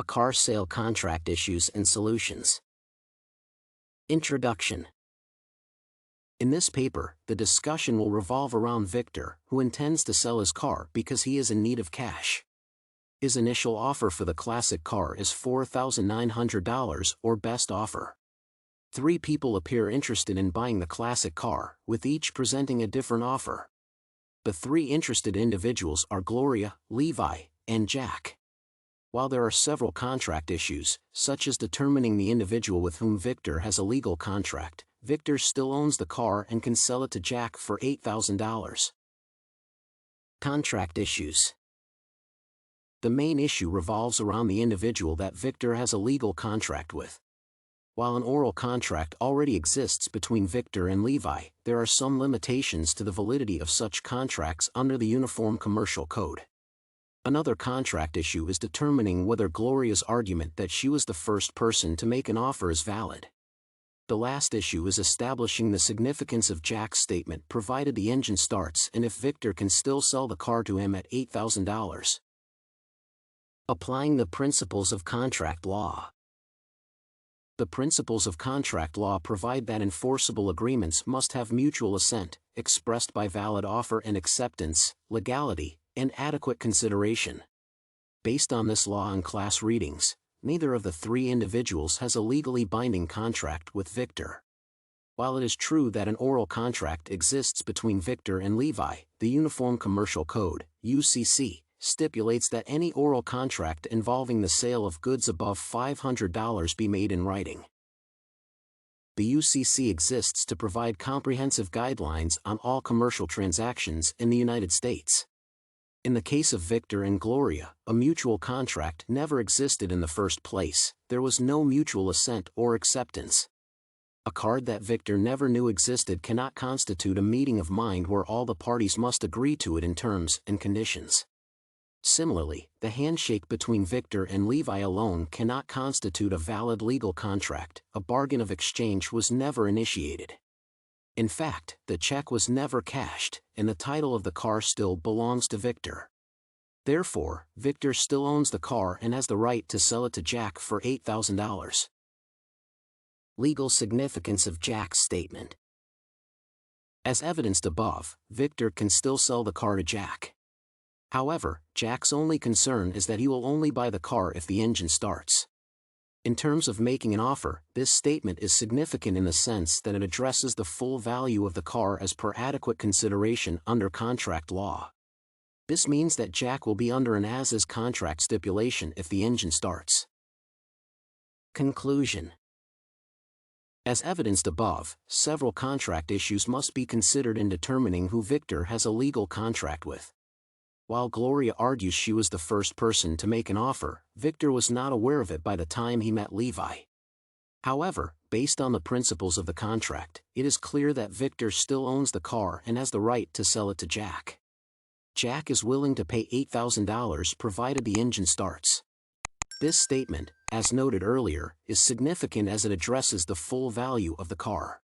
A car sale contract issues and solutions. Introduction. In this paper, the discussion will revolve around Victor, who intends to sell his car because he is in need of cash. His initial offer for the classic car is $4,900 or best offer. 3 people appear interested in buying the classic car, with each presenting a different offer. The 3 interested individuals are Gloria, Levi, and Jack. While there are several contract issues, such as determining the individual with whom Victor has a legal contract, Victor still owns the car and can sell it to Jack for $8,000. Contract issues. The main issue revolves around the individual that Victor has a legal contract with. While an oral contract already exists between Victor and Levi, there are some limitations to the validity of such contracts under the Uniform Commercial Code. Another contract issue is determining whether Gloria's argument that she was the first person to make an offer is valid. The last issue is establishing the significance of Jack's statement provided the engine starts and if Victor can still sell the car to him at $8,000. Applying the principles of contract law. The principles of contract law provide that enforceable agreements must have mutual assent, expressed by valid offer and acceptance, legality, and adequate consideration. Based on this law and class readings, neither of the 3 individuals has a legally binding contract with Victor. While it is true that an oral contract exists between Victor and Levi, the Uniform Commercial Code, UCC, stipulates that any oral contract involving the sale of goods above $500 be made in writing. The UCC exists to provide comprehensive guidelines on all commercial transactions in the United States. In the case of Victor and Gloria, a mutual contract never existed in the first place. There was no mutual assent or acceptance. A card that Victor never knew existed cannot constitute a meeting of mind where all the parties must agree to it in terms and conditions. Similarly, the handshake between Victor and Levi alone cannot constitute a valid legal contract. A bargain of exchange was never initiated. In fact, the check was never cashed, and the title of the car still belongs to Victor. Therefore, Victor still owns the car and has the right to sell it to Jack for $8,000. Legal significance of Jack's statement. As evidenced above, Victor can still sell the car to Jack. However, Jack's only concern is that he will only buy the car if the engine starts. In terms of making an offer, this statement is significant in the sense that it addresses the full value of the car as per adequate consideration under contract law. This means that Jack will be under an as-is contract stipulation if the engine starts. Conclusion. As evidenced above, several contract issues must be considered in determining who Victor has a legal contract with. While Gloria argues she was the first person to make an offer, Victor was not aware of it by the time he met Levi. However, based on the principles of the contract, it is clear that Victor still owns the car and has the right to sell it to Jack. Jack is willing to pay $8,000 provided the engine starts. This statement, as noted earlier, is significant as it addresses the full value of the car.